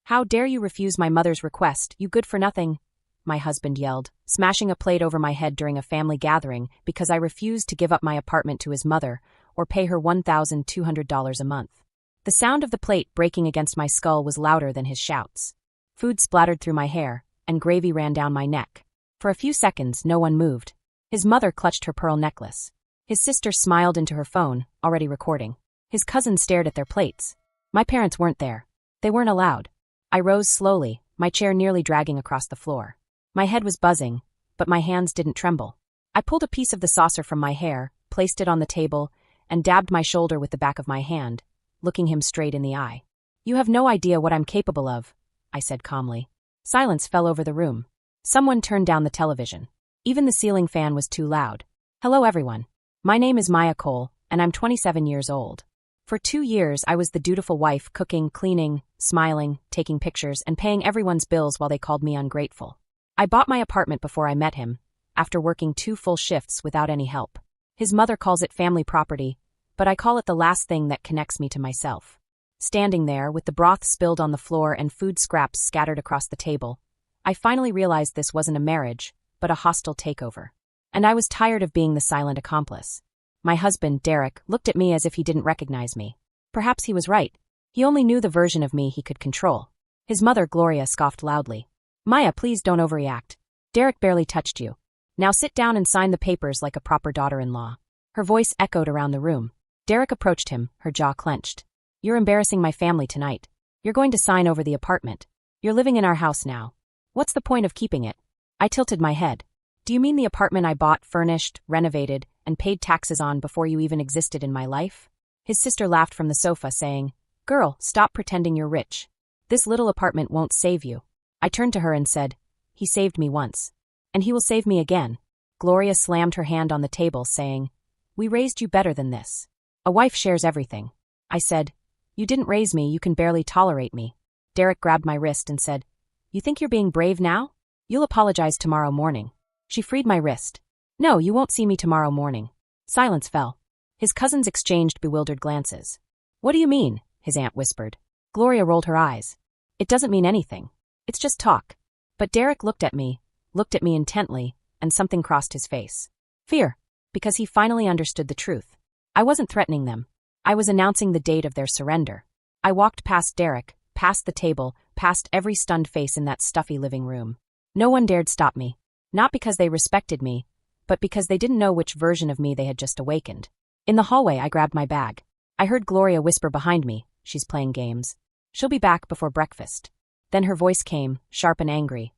"How dare you refuse my mother's request, you good-for-nothing," my husband yelled, smashing a plate over my head during a family gathering because I refused to give up my apartment to his mother or pay her $1,200 a month. The sound of the plate breaking against my skull was louder than his shouts. Food splattered through my hair, and gravy ran down my neck. For a few seconds, no one moved. His mother clutched her pearl necklace. His sister smiled into her phone, already recording. His cousins stared at their plates. My parents weren't there. They weren't allowed. I rose slowly, my chair nearly dragging across the floor. My head was buzzing, but my hands didn't tremble. I pulled a piece of the saucer from my hair, placed it on the table, and dabbed my shoulder with the back of my hand, looking him straight in the eye. "You have no idea what I'm capable of," I said calmly. Silence fell over the room. Someone turned down the television. Even the ceiling fan was too loud. "Hello everyone. My name is Maya Cole, and I'm 27 years old. For 2 years I was the dutiful wife, cooking, cleaning, smiling, taking pictures, and paying everyone's bills while they called me ungrateful. I bought my apartment before I met him, after working 2 full shifts without any help. His mother calls it family property, but I call it the last thing that connects me to myself." Standing there, with the broth spilled on the floor and food scraps scattered across the table, I finally realized this wasn't a marriage, but a hostile takeover. And I was tired of being the silent accomplice. My husband, Derek, looked at me as if he didn't recognize me. Perhaps he was right. He only knew the version of me he could control. His mother, Gloria, scoffed loudly. "Maya, please don't overreact. Derek barely touched you. Now sit down and sign the papers like a proper daughter-in-law." Her voice echoed around the room. Derek approached him, her jaw clenched. "You're embarrassing my family tonight. You're going to sign over the apartment. You're living in our house now. What's the point of keeping it?" I tilted my head. "Do you mean the apartment I bought, furnished, renovated, and paid taxes on before you even existed in my life?" His sister laughed from the sofa, saying, "Girl, stop pretending you're rich. This little apartment won't save you." I turned to her and said, "He saved me once. And he will save me again." Gloria slammed her hand on the table, saying, "We raised you better than this. A wife shares everything." I said, "You didn't raise me, you can barely tolerate me." Derek grabbed my wrist and said, "You think you're being brave now? You'll apologize tomorrow morning." She freed my wrist. "No, you won't see me tomorrow morning." Silence fell. His cousins exchanged bewildered glances. "What do you mean?" his aunt whispered. Gloria rolled her eyes. "It doesn't mean anything. It's just talk." But Derek looked at me intently, and something crossed his face. Fear. Because he finally understood the truth. I wasn't threatening them. I was announcing the date of their surrender. I walked past Derek, past the table, past every stunned face in that stuffy living room. No one dared stop me. Not because they respected me, but because they didn't know which version of me they had just awakened. In the hallway, I grabbed my bag. I heard Gloria whisper behind me, "She's playing games. She'll be back before breakfast." Then her voice came, sharp and angry.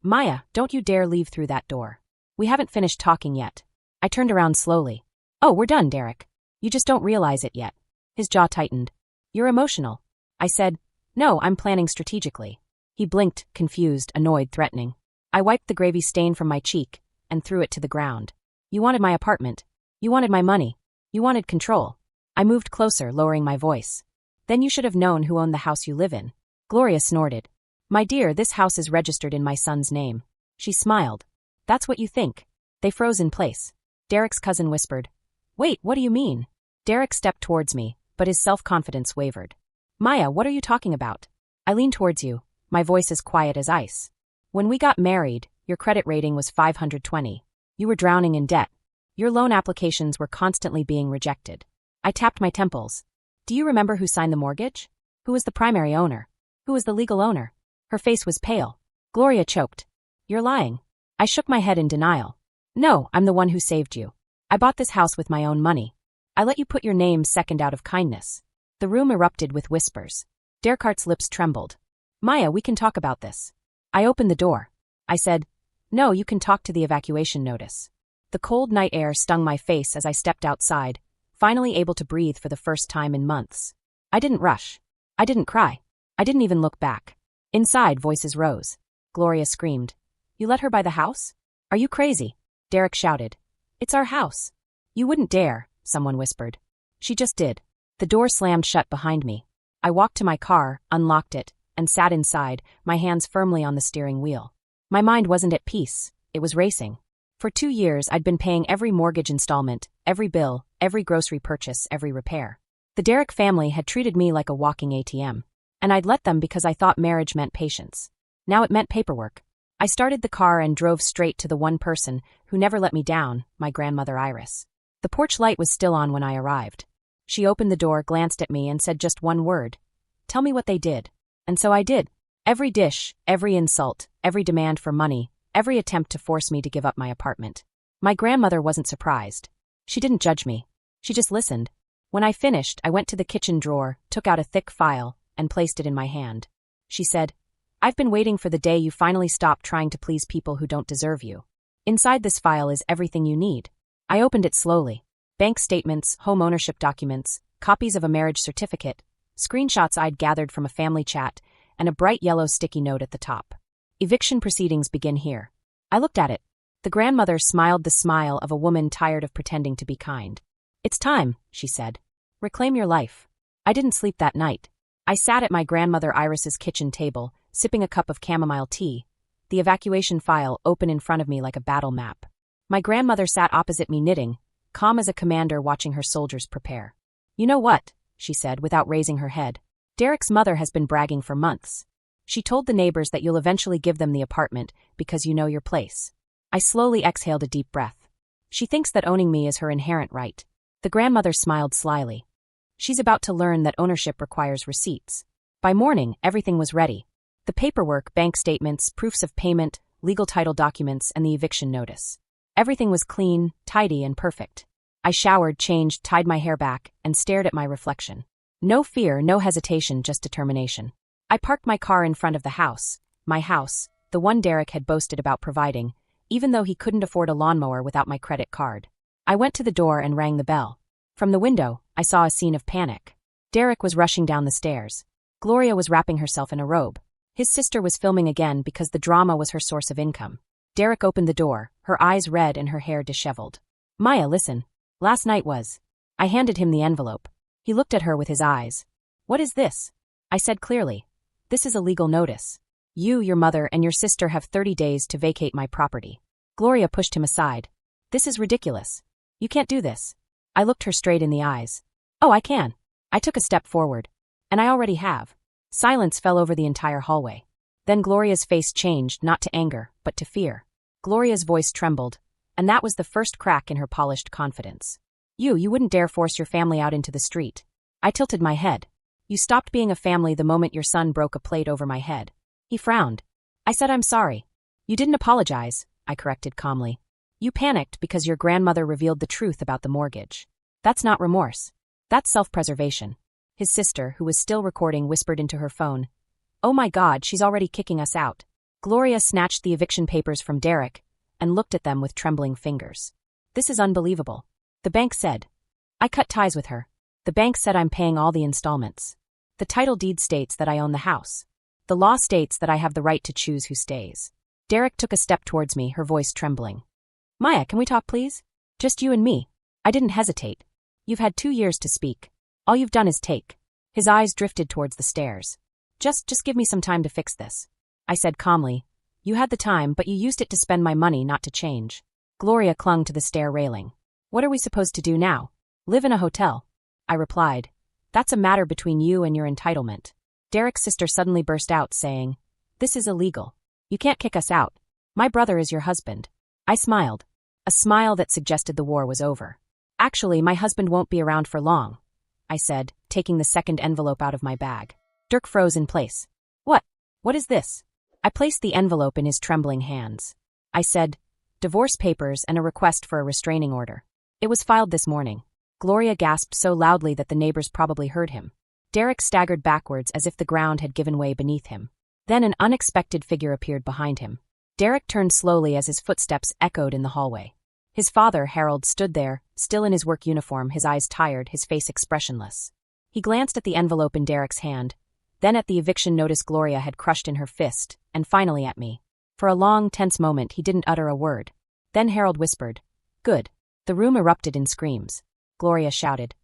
"Maya, don't you dare leave through that door. We haven't finished talking yet." I turned around slowly. "Oh, we're done, Derek. You just don't realize it yet." His jaw tightened. "You're emotional." I said, "No, I'm planning strategically." He blinked, confused, annoyed, threatening. I wiped the gravy stain from my cheek and threw it to the ground. "You wanted my apartment. You wanted my money. You wanted control." I moved closer, lowering my voice. "Then you should have known who owned the house you live in." Gloria snorted. "My dear, this house is registered in my son's name." She smiled. "That's what you think." They froze in place. Derek's cousin whispered, "Wait, what do you mean?" Derek stepped towards me, but his self-confidence wavered. "Maya, what are you talking about?" I leaned towards you, my voice as quiet as ice. "When we got married, your credit rating was 520. You were drowning in debt. Your loan applications were constantly being rejected." I tapped my temples. "Do you remember who signed the mortgage? Who was the primary owner? Who was the legal owner?" Her face was pale. Gloria choked. "You're lying." I shook my head in denial. "No, I'm the one who saved you. I bought this house with my own money. I let you put your name second out of kindness." The room erupted with whispers. Derek's lips trembled. "Maya, we can talk about this." I opened the door. I said, "No, you can talk to the evacuation notice." The cold night air stung my face as I stepped outside, finally able to breathe for the first time in months. I didn't rush. I didn't cry. I didn't even look back. Inside, voices rose. Gloria screamed, "You let her buy the house? Are you crazy?" Derek shouted, "It's our house." "You wouldn't dare," someone whispered. "She just did." The door slammed shut behind me. I walked to my car, unlocked it, and sat inside, my hands firmly on the steering wheel. My mind wasn't at peace. It was racing. For 2 years, I'd been paying every mortgage installment, every bill, every grocery purchase, every repair. The Derek family had treated me like a walking ATM. And I'd let them because I thought marriage meant patience. Now it meant paperwork. I started the car and drove straight to the one person who never let me down, my grandmother Iris. The porch light was still on when I arrived. She opened the door, glanced at me, and said just one word. Tell me what they did. And so I did. Every dish, every insult, every demand for money, every attempt to force me to give up my apartment. My grandmother wasn't surprised. She didn't judge me. She just listened. When I finished, I went to the kitchen drawer, took out a thick file, and placed it in my hand. She said, I've been waiting for the day you finally stop trying to please people who don't deserve you. Inside this file is everything you need. I opened it slowly. Bank statements, home ownership documents, copies of a marriage certificate, screenshots I'd gathered from a family chat, and a bright yellow sticky note at the top. Eviction proceedings begin here. I looked at it. The grandmother smiled the smile of a woman tired of pretending to be kind. It's time, she said. Reclaim your life. I didn't sleep that night. I sat at my grandmother Iris's kitchen table, sipping a cup of chamomile tea, the evacuation file open in front of me like a battle map. My grandmother sat opposite me knitting, calm as a commander watching her soldiers prepare. You know what? She said without raising her head. Derek's mother has been bragging for months. She told the neighbors that you'll eventually give them the apartment because you know your place. I slowly exhaled a deep breath. She thinks that owning me is her inherent right. The grandmother smiled slyly. She's about to learn that ownership requires receipts. By morning, everything was ready. The paperwork, bank statements, proofs of payment, legal title documents, and the eviction notice. Everything was clean, tidy, and perfect. I showered, changed, tied my hair back, and stared at my reflection. No fear, no hesitation, just determination. I parked my car in front of the house, my house, the one Derek had boasted about providing, even though he couldn't afford a lawnmower without my credit card. I went to the door and rang the bell. From the window, I saw a scene of panic. Derek was rushing down the stairs. Gloria was wrapping herself in a robe. His sister was filming again because the drama was her source of income. Derek opened the door, her eyes red and her hair disheveled. Maya, listen. Last night was. I handed him the envelope. He looked at her with his eyes. What is this? I said clearly. This is a legal notice. You, your mother, and your sister have 30 days to vacate my property. Gloria pushed him aside. This is ridiculous. You can't do this. I looked her straight in the eyes. Oh, I can. I took a step forward. And I already have. Silence fell over the entire hallway. Then Gloria's face changed, not to anger, but to fear. Gloria's voice trembled, and that was the first crack in her polished confidence. You wouldn't dare force your family out into the street. I tilted my head. You stopped being a family the moment your son broke a plate over my head. He frowned. I said I'm sorry. You didn't apologize, I corrected calmly. You panicked because your grandmother revealed the truth about the mortgage. That's not remorse. That's self-preservation. His sister, who was still recording, whispered into her phone. Oh my God, she's already kicking us out. Gloria snatched the eviction papers from Derek and looked at them with trembling fingers. This is unbelievable. The bank said. I cut ties with her. The bank said I'm paying all the installments. The title deed states that I own the house. The law states that I have the right to choose who stays. Derek took a step towards me, her voice trembling. Maya, can we talk, please? Just you and me. I didn't hesitate. You've had 2 years to speak. All you've done is take. His eyes drifted towards the stairs. Just give me some time to fix this. I said calmly. You had the time, but you used it to spend my money, not to change. Gloria clung to the stair railing. What are we supposed to do now? Live in a hotel. I replied. That's a matter between you and your entitlement. Derek's sister suddenly burst out, saying, This is illegal. You can't kick us out. My brother is your husband. I smiled. A smile that suggested the war was over. Actually, my husband won't be around for long, I said, taking the second envelope out of my bag. Dirk froze in place. What? What is this? I placed the envelope in his trembling hands. I said, Divorce papers and a request for a restraining order. It was filed this morning. Gloria gasped so loudly that the neighbors probably heard him. Derek staggered backwards as if the ground had given way beneath him. Then an unexpected figure appeared behind him. Derek turned slowly as his footsteps echoed in the hallway. His father, Harold, stood there, still in his work uniform, his eyes tired, his face expressionless. He glanced at the envelope in Derek's hand, then at the eviction notice Gloria had crushed in her fist, and finally at me. For a long, tense moment he didn't utter a word. Then Harold whispered, Good. The room erupted in screams. Gloria shouted,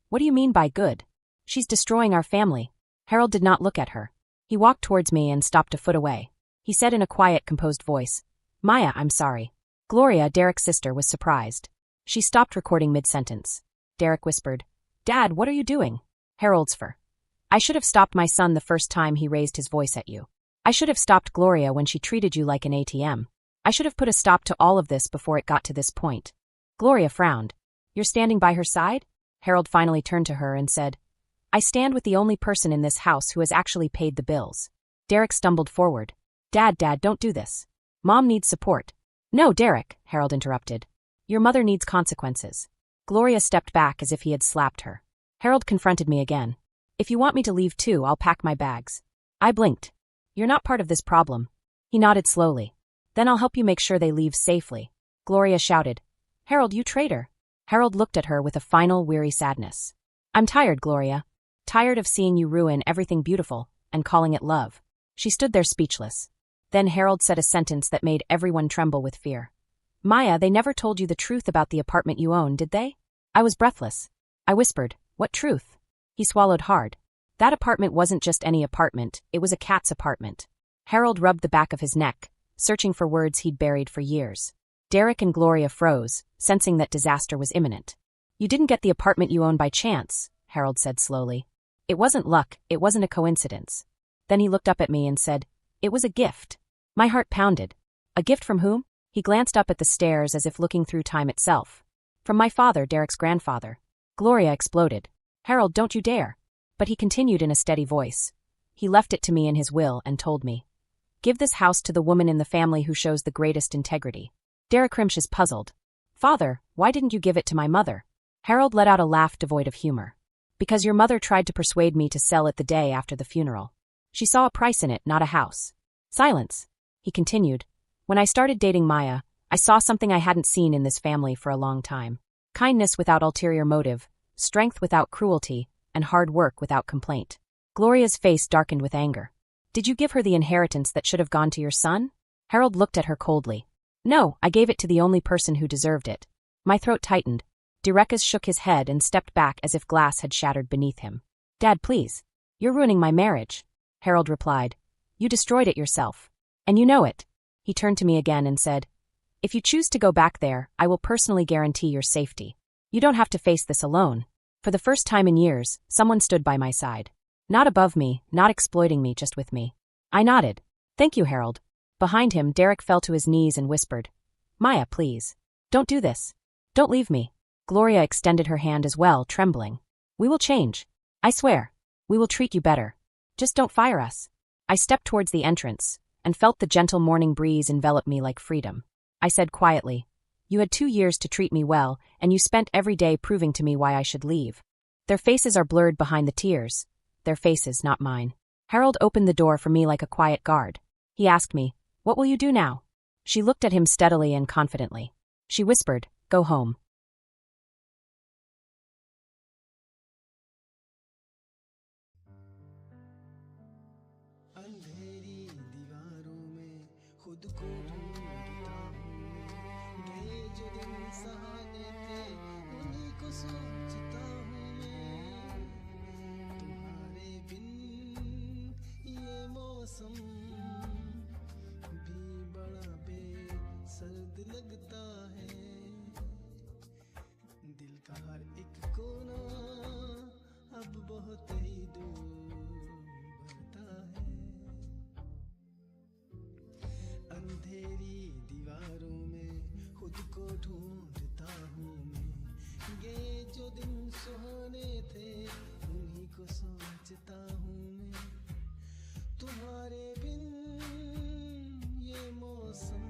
What do you mean by good? She's destroying our family. Harold did not look at her. He walked towards me and stopped a foot away. He said in a quiet, composed voice, Maya, I'm sorry. Gloria, Derek's sister, was surprised. She stopped recording mid-sentence. Derek whispered, Dad, what are you doing? Harold's for. I should have stopped my son the first time he raised his voice at you. I should have stopped Gloria when she treated you like an ATM. I should have put a stop to all of this before it got to this point. Gloria frowned. You're standing by her side? Harold finally turned to her and said, I stand with the only person in this house who has actually paid the bills. Derek stumbled forward. Dad, don't do this. Mom needs support. No, Derek, Harold interrupted. Your mother needs consequences. Gloria stepped back as if he had slapped her. Harold confronted me again. If you want me to leave too, I'll pack my bags. I blinked. You're not part of this problem. He nodded slowly. Then I'll help you make sure they leave safely. Gloria shouted. Harold, you traitor. Harold looked at her with a final weary sadness. I'm tired, Gloria. Tired of seeing you ruin everything beautiful and calling it love. She stood there speechless. Then Harold said a sentence that made everyone tremble with fear. Maya, they never told you the truth about the apartment you own, did they? I was breathless. I whispered, what truth? He swallowed hard. That apartment wasn't just any apartment, it was a cat's apartment. Harold rubbed the back of his neck, searching for words he'd buried for years. Derek and Gloria froze, sensing that disaster was imminent. You didn't get the apartment you own by chance, Harold said slowly. It wasn't luck, it wasn't a coincidence. Then he looked up at me and said, it was a gift. My heart pounded. A gift from whom? He glanced up at the stairs as if looking through time itself. From my father, Derek's grandfather. Gloria exploded. Harold, don't you dare. But he continued in a steady voice. He left it to me in his will and told me. Give this house to the woman in the family who shows the greatest integrity. Derek Rimsh is puzzled. Father, why didn't you give it to my mother? Harold let out a laugh devoid of humor. Because your mother tried to persuade me to sell it the day after the funeral. She saw a price in it, not a house. Silence. He continued. When I started dating Maya, I saw something I hadn't seen in this family for a long time. Kindness without ulterior motive, strength without cruelty, and hard work without complaint. Gloria's face darkened with anger. Did you give her the inheritance that should have gone to your son? Harold looked at her coldly. No, I gave it to the only person who deserved it. My throat tightened. Derekas shook his head and stepped back as if glass had shattered beneath him. Dad, please. You're ruining my marriage. Harold replied. You destroyed it yourself. And you know it. He turned to me again and said, if you choose to go back there, I will personally guarantee your safety. You don't have to face this alone. For the first time in years, someone stood by my side. Not above me, not exploiting me, just with me. I nodded. Thank you, Harold. Behind him, Derek fell to his knees and whispered, Maya, please. Don't do this. Don't leave me. Gloria extended her hand as well, trembling. We will change. I swear. We will treat you better. Just don't fire us. I stepped towards the entrance and felt the gentle morning breeze envelop me like freedom. I said quietly, you had 2 years to treat me well, and you spent every day proving to me why I should leave. Their faces are blurred behind the tears. Their faces, not mine. Harold opened the door for me like a quiet guard. He asked me, what will you do now? She looked at him steadily and confidently. She whispered, go home. सर्द लगता है दिल का हर एक कोना अब बहुत ही दूर बढ़ता है अंधेरी दीवारों में खुद को ढूंढता हूँ मैं ये जो दिन सुहाने थे उन्हीं को सोचता हूँ मैं तुम्हारे बिन ये मौसम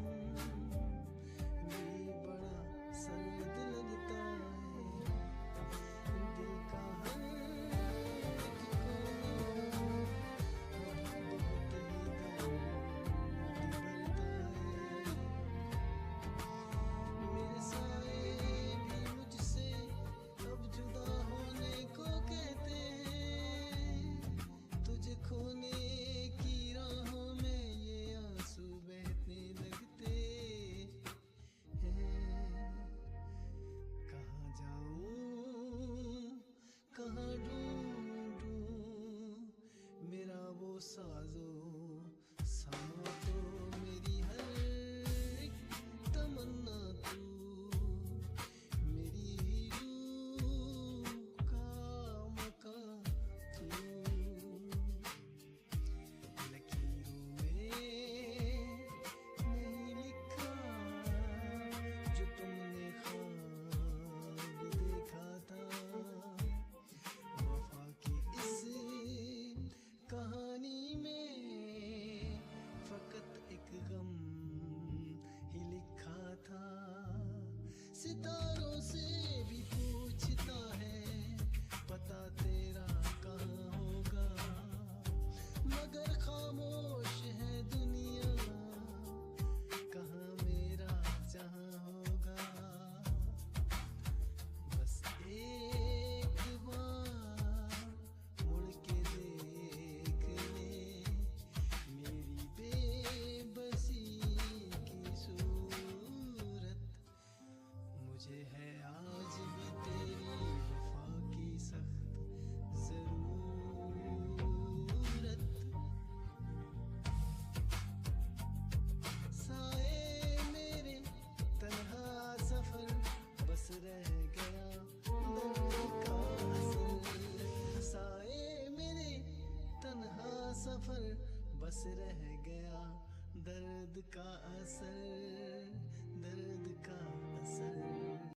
सितारों से भी पूछता है पता तेरा कहाँ होगा, मगर खामोश है दुनिया, कहाँ मेरा जहाँ होगा। बस एक बार मुड़ के देख ले मेरी बेबसी की सूरत, मुझे है आज भी तेरी वफा की सख्त जरूरत। साए मेरे तन्हा सफर बस रह गया दर्द का असर, साए मेरे तन्हा सफर बस रह गया दर्द का असर, दर्द का असर।